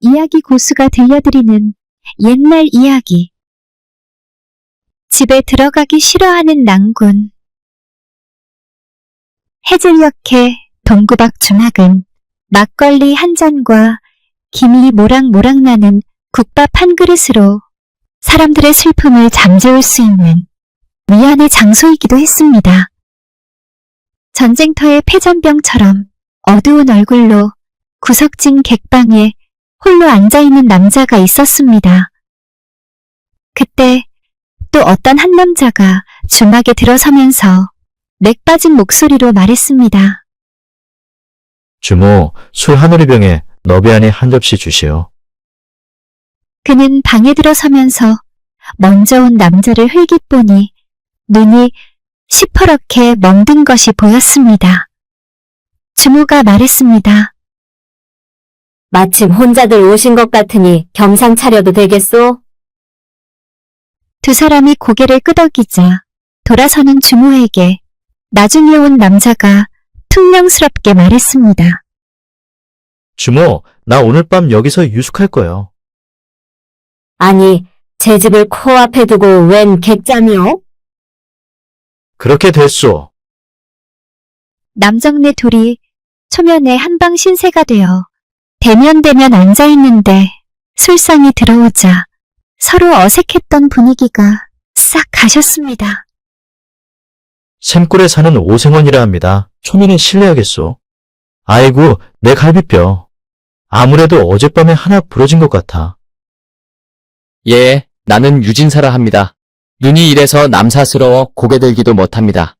이야기 고수가 들려드리는 옛날 이야기. 집에 들어가기 싫어하는 낭군. 해질녘에 동구 밖 주막은 막걸리 한 잔과 김이 모락모락 나는 국밥 한 그릇으로 사람들의 슬픔을 잠재울 수 있는 위안의 장소이기도 했습니다. 전쟁터의 패전병처럼 어두운 얼굴로 구석진 객방에 홀로 앉아있는 남자가 있었습니다. 그때 또 어떤 한 남자가 주막에 들어서면서 맥 빠진 목소리로 말했습니다. 주모, 술 한 우리병에 너비아니 한 접시 주시오. 그는 방에 들어서면서 먼저 온 남자를 흘낏 보니 눈이 시퍼렇게 멍든 것이 보였습니다. 주모가 말했습니다. 마침 혼자들 오신 것 같으니 겸상 차려도 되겠소? 두 사람이 고개를 끄덕이자 돌아서는 주모에게 나중에 온 남자가 퉁명스럽게 말했습니다. 주모, 나 오늘 밤 여기서 유숙할 거요. 아니, 제 집을 코앞에 두고 웬 객잠이요? 그렇게 됐소. 남정네 둘이 초면에 한방 신세가 되어 대면대면 앉아있는데 술상이 들어오자 서로 어색했던 분위기가 싹 가셨습니다. 샘골에 사는 오생원이라 합니다. 초면에 실례하겠소. 아이고, 내 갈비뼈. 아무래도 어젯밤에 하나 부러진 것 같아. 예, 나는 유진사라 합니다. 눈이 이래서 남사스러워 고개 들기도 못합니다.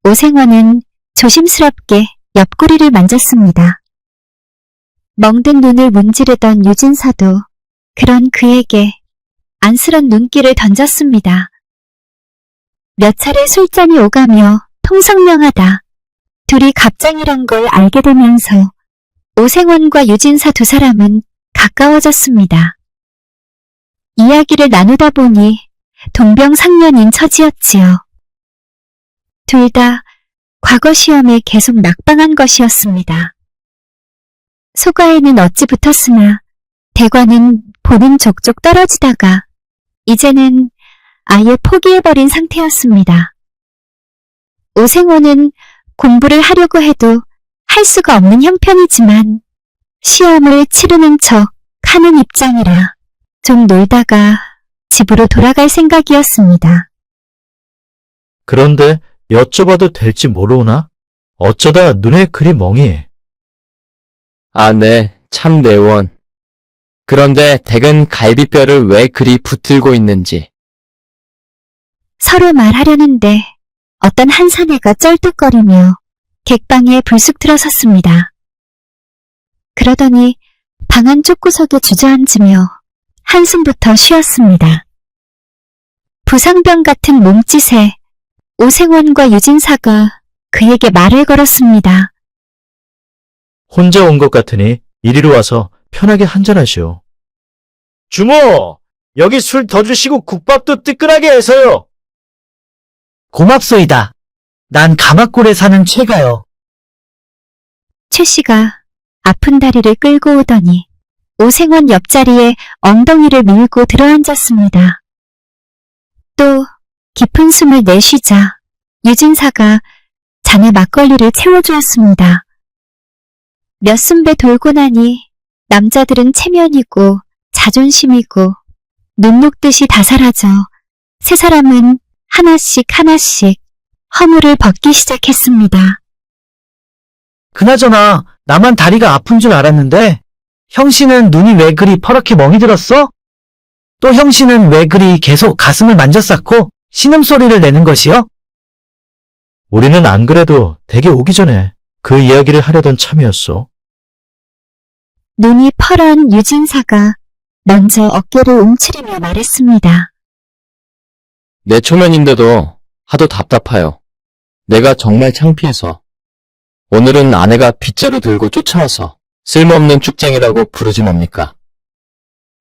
오생원은 조심스럽게 옆구리를 만졌습니다. 멍든 눈을 문지르던 유진사도 그런 그에게 안쓰런 눈길을 던졌습니다. 몇 차례 술잔이 오가며 통성명하다 둘이 갑장이란 걸 알게 되면서 오생원과 유진사 두 사람은 가까워졌습니다. 이야기를 나누다 보니 동병상련인 처지였지요. 둘 다 과거 시험에 계속 낙방한 것이었습니다. 소가에는 어찌 붙었으나 대과는 보는 족족 떨어지다가 이제는 아예 포기해버린 상태였습니다. 오생원은 공부를 하려고 해도 할 수가 없는 형편이지만 시험을 치르는 척 하는 입장이라 좀 놀다가 집으로 돌아갈 생각이었습니다. 그런데 여쭤봐도 될지 모르오나? 어쩌다 눈에 그리 멍이. 아, 네, 참 내원. 그런데 댁은 갈비뼈를 왜 그리 붙들고 있는지. 서로 말하려는데 어떤 한 사내가 쩔뚝거리며 객방에 불쑥 들어섰습니다. 그러더니 방 한쪽 구석에 주저앉으며 한숨부터 쉬었습니다. 부상병 같은 몸짓에 오생원과 유진사가 그에게 말을 걸었습니다. 혼자 온 것 같으니 이리로 와서 편하게 한잔하시오. 주모! 여기 술 더 주시고 국밥도 뜨끈하게 해서요. 고맙소이다. 난 가마골에 사는 최가요. 최 씨가 아픈 다리를 끌고 오더니 오생원 옆자리에 엉덩이를 밀고 들어앉았습니다. 또 깊은 숨을 내쉬자 유진사가 잔에 막걸리를 채워주었습니다. 몇 순배 돌고 나니 남자들은 체면이고 자존심이고 눈 녹듯이 다 사라져 세 사람은 하나씩 하나씩 허물을 벗기 시작했습니다. 그나저나 나만 다리가 아픈 줄 알았는데 형씨는 눈이 왜 그리 퍼렇게 멍이 들었어? 또 형씨는 왜 그리 계속 가슴을 만졌었고 신음소리를 내는 것이요? 우리는 안 그래도 댁에 오기 전에 그 이야기를 하려던 참이었소. 눈이 퍼런 유진사가 먼저 어깨를 움츠리며 말했습니다. 내 초면인데도 하도 답답하여. 내가 정말 창피해서. 오늘은 아내가 빗자루 들고 쫓아와서 쓸모없는 축쟁이라고 부르지 뭡니까?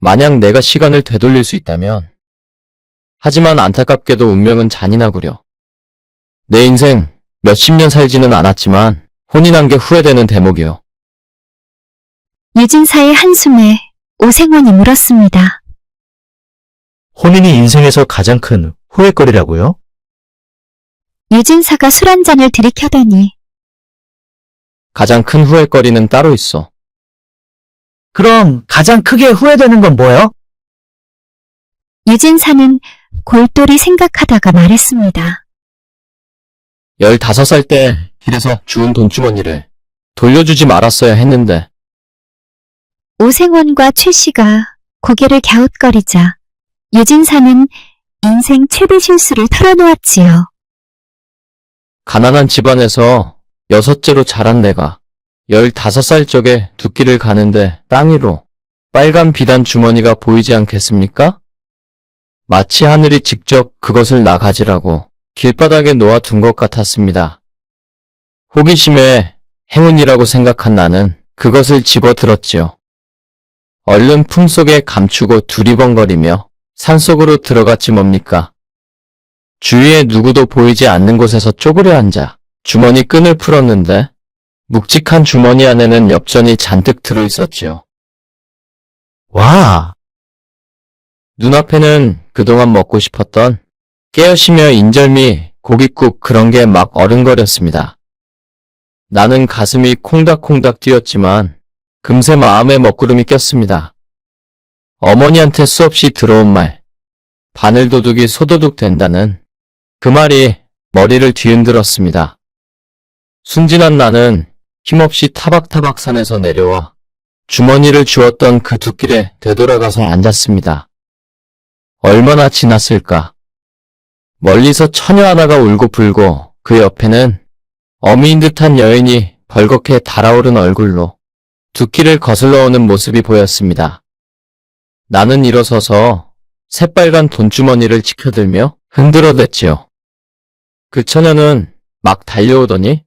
만약 내가 시간을 되돌릴 수 있다면. 하지만 안타깝게도 운명은 잔인하구려. 내 인생 몇십 년 살지는 않았지만 혼인한 게 후회되는 대목이요. 유진사의 한숨에 오생원이 물었습니다. 혼인이 인생에서 가장 큰 후회거리라고요? 유진사가 술 한 잔을 들이켜더니 가장 큰 후회거리는 따로 있어. 그럼 가장 크게 후회되는 건 뭐요? 유진사는 골똘히 생각하다가 말했습니다. 15살 때 길에서 주운 돈주머니를 돌려주지 말았어야 했는데 오생원과 최 씨가 고개를 갸웃거리자 유진사는 인생 최대 실수를 털어놓았지요. 가난한 집안에서 6째로 자란 내가 15살 적에 두 끼를 가는데 땅 위로 빨간 비단 주머니가 보이지 않겠습니까? 마치 하늘이 직접 그것을 나 가지라고 길바닥에 놓아둔 것 같았습니다. 호기심에 행운이라고 생각한 나는 그것을 집어들었지요. 얼른 품속에 감추고 두리번거리며 산속으로 들어갔지 뭡니까? 주위에 누구도 보이지 않는 곳에서 쪼그려 앉아 주머니 끈을 풀었는데 묵직한 주머니 안에는 엽전이 잔뜩 들어있었지요. 와, 눈앞에는 그동안 먹고 싶었던 깨어시며 인절미, 고깃국 그런 게 막 어른거렸습니다. 나는 가슴이 콩닥콩닥 뛰었지만 금세 마음에 먹구름이 꼈습니다. 어머니한테 수없이 들어온 말, 바늘도둑이 소도둑 된다는 그 말이 머리를 뒤흔들었습니다. 순진한 나는 힘없이 타박타박 산에서 내려와 주머니를 주었던 그 둑길에 되돌아가서 앉았습니다. 얼마나 지났을까? 멀리서 처녀 하나가 울고 불고 그 옆에는 어미인 듯한 여인이 벌겋게 달아오른 얼굴로 둑길을 거슬러 오는 모습이 보였습니다. 나는 일어서서 새빨간 돈주머니를 치켜들며 흔들어댔지요. 그 처녀는 막 달려오더니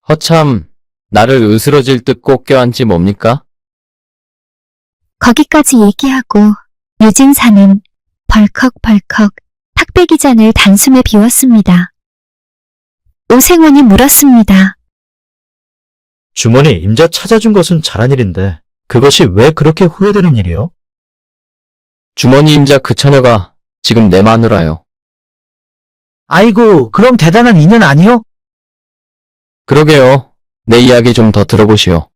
허참 나를 으스러질 듯 꼭 껴안지 뭡니까? 거기까지 얘기하고 유진사는 벌컥벌컥 탁배기 잔을 단숨에 비웠습니다. 오생원이 물었습니다. 주머니 임자 찾아준 것은 잘한 일인데 그것이 왜 그렇게 후회되는 일이요? 주머니 임자 그 처녀가 지금 내 마누라요. 아이고, 그럼 대단한 인연 아니요? 그러게요. 내 이야기 좀 더 들어보시오.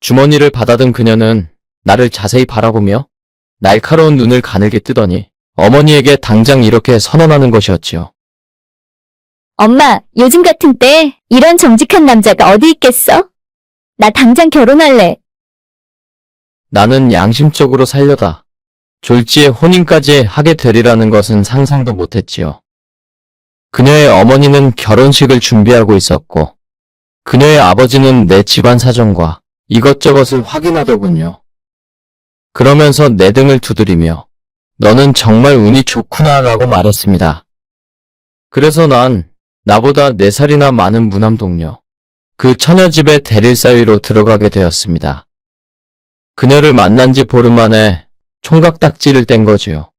주머니를 받아든 그녀는 나를 자세히 바라보며 날카로운 눈을 가늘게 뜨더니 어머니에게 당장 이렇게 선언하는 것이었지요. 엄마, 요즘 같은 때 이런 정직한 남자가 어디 있겠어? 나 당장 결혼할래. 나는 양심적으로 살려다 졸지에 혼인까지 하게 되리라는 것은 상상도 못했지요. 그녀의 어머니는 결혼식을 준비하고 있었고 그녀의 아버지는 내 집안 사정과 이것저것을 확인하더군요. 그러면서 내 등을 두드리며 너는 정말 운이 좋구나 라고 말했습니다. 그래서 난 나보다 4살이나 많은 무남 동료, 그 처녀 집에 대릴사위로 들어가게 되었습니다. 그녀를 만난 지 보름 만에 총각딱지를 뗀 거지요.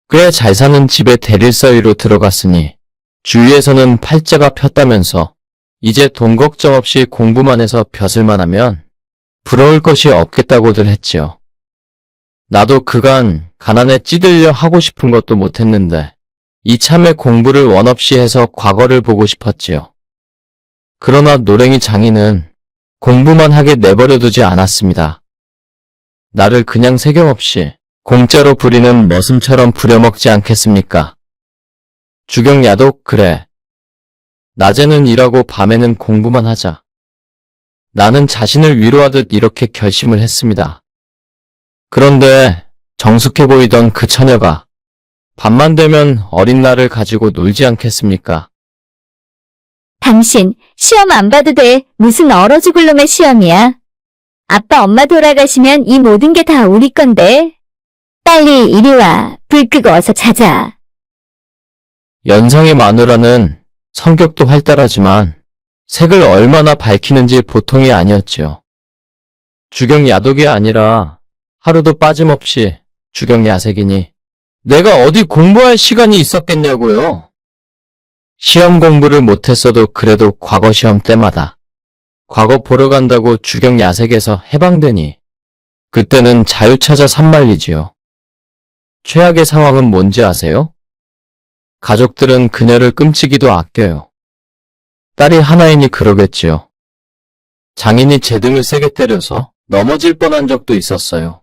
꽤 잘 사는 집에 대릴사위로 들어갔으니 주위에서는 팔자가 폈다면서 이제 돈 걱정 없이 공부만 해서 벼슬만 하면 부러울 것이 없겠다고들 했지요. 나도 그간 가난에 찌들려 하고 싶은 것도 못했는데 이참에 공부를 원없이 해서 과거를 보고 싶었지요. 그러나 노랭이 장인은 공부만 하게 내버려두지 않았습니다. 나를 그냥 세경없이 공짜로 부리는 머슴처럼 부려먹지 않겠습니까? 주경야독 그래. 낮에는 일하고 밤에는 공부만 하자. 나는 자신을 위로하듯 이렇게 결심을 했습니다. 그런데 정숙해 보이던 그 처녀가 밤만 되면 어린 나를 가지고 놀지 않겠습니까? 당신 시험 안 봐도 돼. 무슨 얼어 죽을 놈의 시험이야. 아빠 엄마 돌아가시면 이 모든 게 다 우리 건데. 빨리 이리 와. 불 끄고 어서 자자. 연상의 마누라는 성격도 활달하지만 색을 얼마나 밝히는지 보통이 아니었지요. 주경야독이 아니라 하루도 빠짐없이 주경야색이니 내가 어디 공부할 시간이 있었겠냐고요. 시험 공부를 못했어도 그래도 과거 시험 때마다 과거 보러 간다고 주경 야색에서 해방되니 그때는 자유 찾아 산말리지요. 최악의 상황은 뭔지 아세요? 가족들은 그녀를 끔찍이도 아껴요. 딸이 하나이니 그러겠지요. 장인이 제 등을 세게 때려서 넘어질 뻔한 적도 있었어요.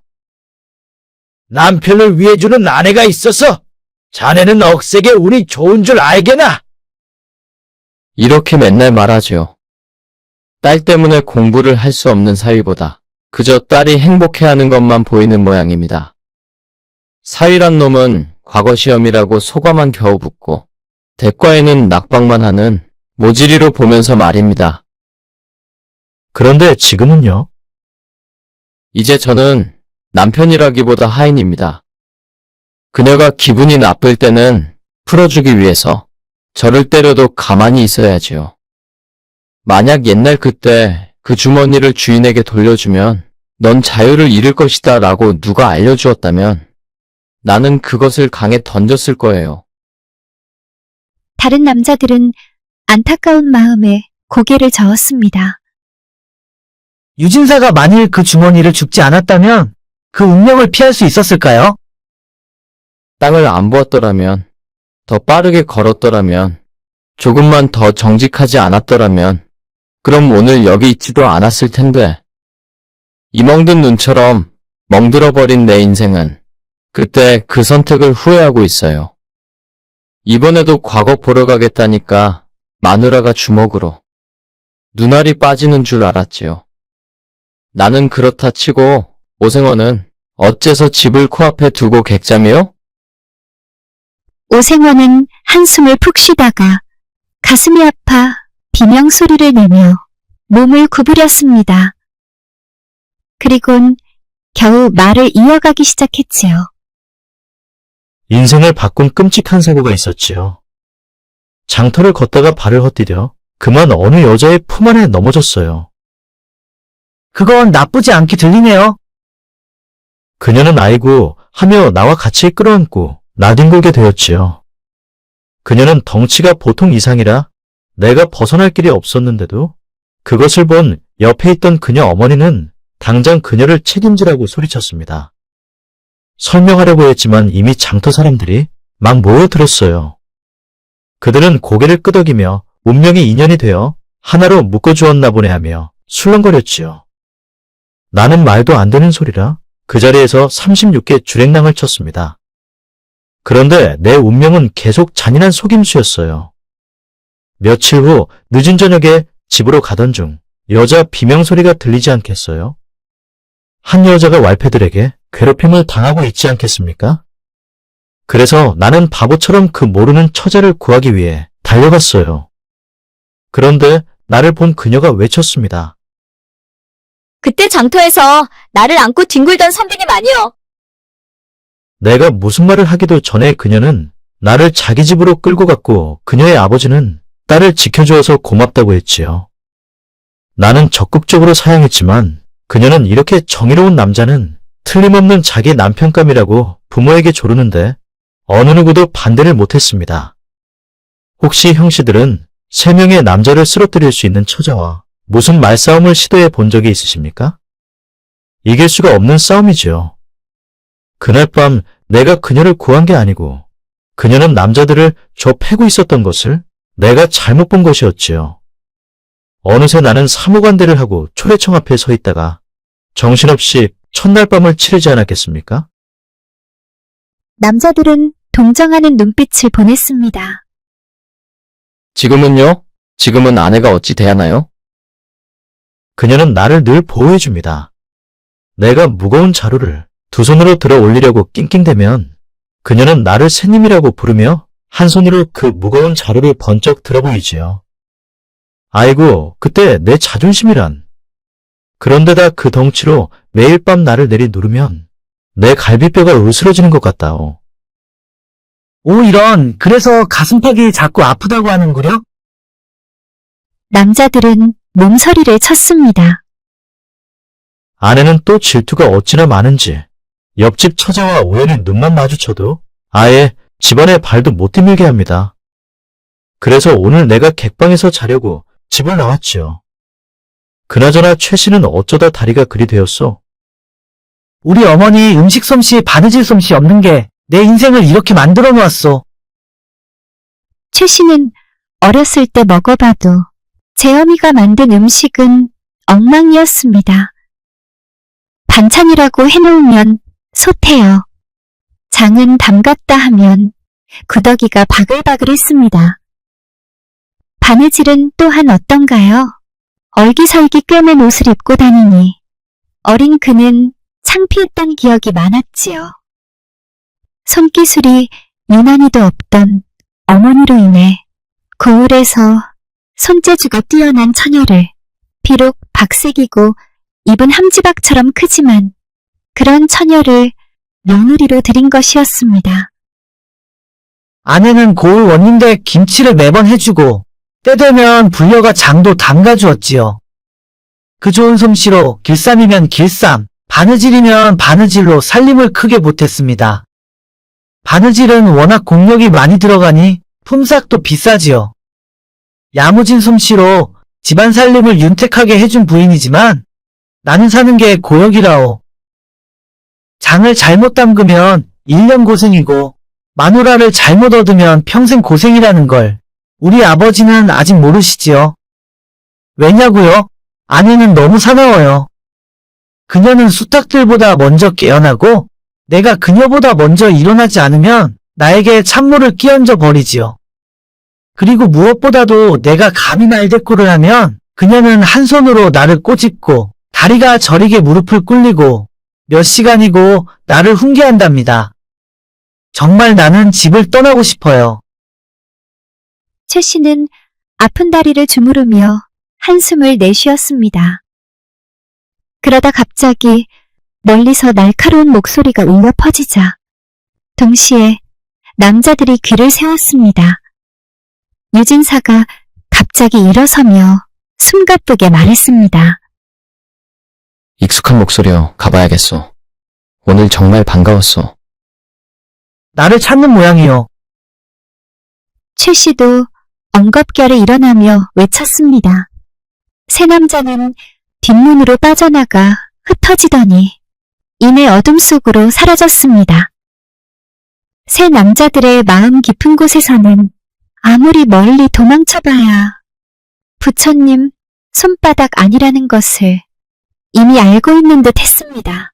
남편을 위해주는 아내가 있어서 자네는 억세게 운이 좋은 줄 알게나. 이렇게 맨날 말하지요. 딸 때문에 공부를 할 수 없는 사위보다 그저 딸이 행복해하는 것만 보이는 모양입니다. 사위란 놈은 과거 시험이라고 소가만 겨우 붙고 대과에는 낙방만 하는 모지리로 보면서 말입니다. 그런데 지금은요? 이제 저는 남편이라기보다 하인입니다. 그녀가 기분이 나쁠 때는 풀어주기 위해서 저를 때려도 가만히 있어야지요. 만약 옛날 그때 그 주머니를 주인에게 돌려주면 넌 자유를 잃을 것이다 라고 누가 알려주었다면 나는 그것을 강에 던졌을 거예요. 다른 남자들은 안타까운 마음에 고개를 저었습니다. 유진사가 만일 그 주머니를 줍지 않았다면 그 운명을 피할 수 있었을까요? 땅을 안 보았더라면, 더 빠르게 걸었더라면, 조금만 더 정직하지 않았더라면, 그럼 오늘 여기 있지도 않았을 텐데. 이 멍든 눈처럼 멍들어버린 내 인생은 그때 그 선택을 후회하고 있어요. 이번에도 과거 보러 가겠다니까 마누라가 주먹으로 눈알이 빠지는 줄 알았지요. 나는 그렇다 치고 오생원은 어째서 집을 코앞에 두고 객잠이요? 오생원은 한숨을 푹 쉬다가 가슴이 아파 비명 소리를 내며 몸을 구부렸습니다. 그리곤 겨우 말을 이어가기 시작했지요. 인생을 바꾼 끔찍한 사고가 있었지요. 장터를 걷다가 발을 헛디뎌 그만 어느 여자의 품 안에 넘어졌어요. 그건 나쁘지 않게 들리네요. 그녀는 아이고 하며 나와 같이 끌어안고 나뒹굴게 되었지요. 그녀는 덩치가 보통 이상이라 내가 벗어날 길이 없었는데도 그것을 본 옆에 있던 그녀 어머니는 당장 그녀를 책임지라고 소리쳤습니다. 설명하려고 했지만 이미 장터 사람들이 막 모여들었어요. 그들은 고개를 끄덕이며 운명이 인연이 되어 하나로 묶어주었나 보네 하며 술렁거렸지요. 나는 말도 안 되는 소리라 그 자리에서 36개 주랭랑을 쳤습니다. 그런데 내 운명은 계속 잔인한 속임수였어요. 며칠 후 늦은 저녁에 집으로 가던 중 여자 비명소리가 들리지 않겠어요? 한 여자가 왈패들에게 괴롭힘을 당하고 있지 않겠습니까? 그래서 나는 바보처럼 그 모르는 처자를 구하기 위해 달려갔어요. 그런데 나를 본 그녀가 외쳤습니다. 그때 장터에서 나를 안고 뒹굴던 선비님 아니요. 내가 무슨 말을 하기도 전에 그녀는 나를 자기 집으로 끌고 갔고 그녀의 아버지는 딸을 지켜주어서 고맙다고 했지요. 나는 적극적으로 사양했지만 그녀는 이렇게 정의로운 남자는 틀림없는 자기 남편감이라고 부모에게 조르는데 어느 누구도 반대를 못했습니다. 혹시 형씨들은 3명의 남자를 쓰러뜨릴 수 있는 처자와 무슨 말싸움을 시도해 본 적이 있으십니까? 이길 수가 없는 싸움이지요. 그날 밤 내가 그녀를 구한 게 아니고 그녀는 남자들을 좁히고 있었던 것을 내가 잘못 본 것이었지요. 어느새 나는 사무관대를 하고 초래청 앞에 서 있다가 정신없이 첫날 밤을 치르지 않았겠습니까? 남자들은 동정하는 눈빛을 보냈습니다. 지금은요? 지금은 아내가 어찌 대하나요? 그녀는 나를 늘 보호해줍니다. 내가 무거운 자루를 두 손으로 들어 올리려고 낑낑대면 그녀는 나를 새님이라고 부르며 한 손으로 그 무거운 자루를 번쩍 들어 보이지요. 아이고, 그때 내 자존심이란. 그런데다 그 덩치로 매일 밤 나를 내리 누르면 내 갈비뼈가 으스러지는 것 같다오. 오, 이런, 그래서 가슴팍이 자꾸 아프다고 하는구려? 남자들은 몸서리를 쳤습니다. 아내는 또 질투가 어찌나 많은지 옆집 처자와 우연히 눈만 마주쳐도 아예 집안에 발도 못 디밀게 합니다. 그래서 오늘 내가 객방에서 자려고 집을 나왔지요. 그나저나 최 씨는 어쩌다 다리가 그리 되었어? 우리 어머니 음식 솜씨, 바느질 솜씨 없는 게 내 인생을 이렇게 만들어 놓았어. 최 씨는 어렸을 때 먹어봐도 재엄이가 만든 음식은 엉망이었습니다. 반찬이라고 해놓으면 솥해요. 장은 담갔다 하면 구더기가 바글바글했습니다. 바느질은 또한 어떤가요? 얼기설기 꿰맨 옷을 입고 다니니 어린 그는 창피했던 기억이 많았지요. 손기술이 유난히도 없던 어머니로 인해 고을에서 손재주가 뛰어난 처녀를 비록 박색이고 입은 함지박처럼 크지만 그런 처녀를 며느리로 들인 것이었습니다. 아내는 고을 원님대 김치를 매번 해주고 때 되면 불려가 장도 담가주었지요. 그 좋은 솜씨로 길쌈이면 길쌈, 바느질이면 바느질로 살림을 크게 보탰습니다. 바느질은 워낙 공력이 많이 들어가니 품삯도 비싸지요. 야무진 솜씨로 집안 살림을 윤택하게 해준 부인이지만 나는 사는 게 고역이라오. 장을 잘못 담그면 1년 고생이고 마누라를 잘못 얻으면 평생 고생이라는 걸 우리 아버지는 아직 모르시지요. 왜냐고요? 아내는 너무 사나워요. 그녀는 수탉들보다 먼저 깨어나고 내가 그녀보다 먼저 일어나지 않으면 나에게 찬물을 끼얹어 버리지요. 그리고 무엇보다도 내가 감히 말대꾸를 하면 그녀는 한 손으로 나를 꼬집고 다리가 저리게 무릎을 꿇리고 몇 시간이고 나를 훈계한답니다. 정말 나는 집을 떠나고 싶어요. 최 씨는 아픈 다리를 주무르며 한숨을 내쉬었습니다. 그러다 갑자기 멀리서 날카로운 목소리가 울려 퍼지자 동시에 남자들이 귀를 세웠습니다. 유진사가 갑자기 일어서며 숨가쁘게 말했습니다. 익숙한 목소리여, 가봐야겠소. 오늘 정말 반가웠소. 나를 찾는 모양이요. 최 씨도 엉겁결에 일어나며 외쳤습니다. 세 남자는 뒷문으로 빠져나가 흩어지더니 이내 어둠 속으로 사라졌습니다. 세 남자들의 마음 깊은 곳에서는 아무리 멀리 도망쳐봐야 부처님 손바닥 아니라는 것을 이미 알고 있는 듯 했습니다.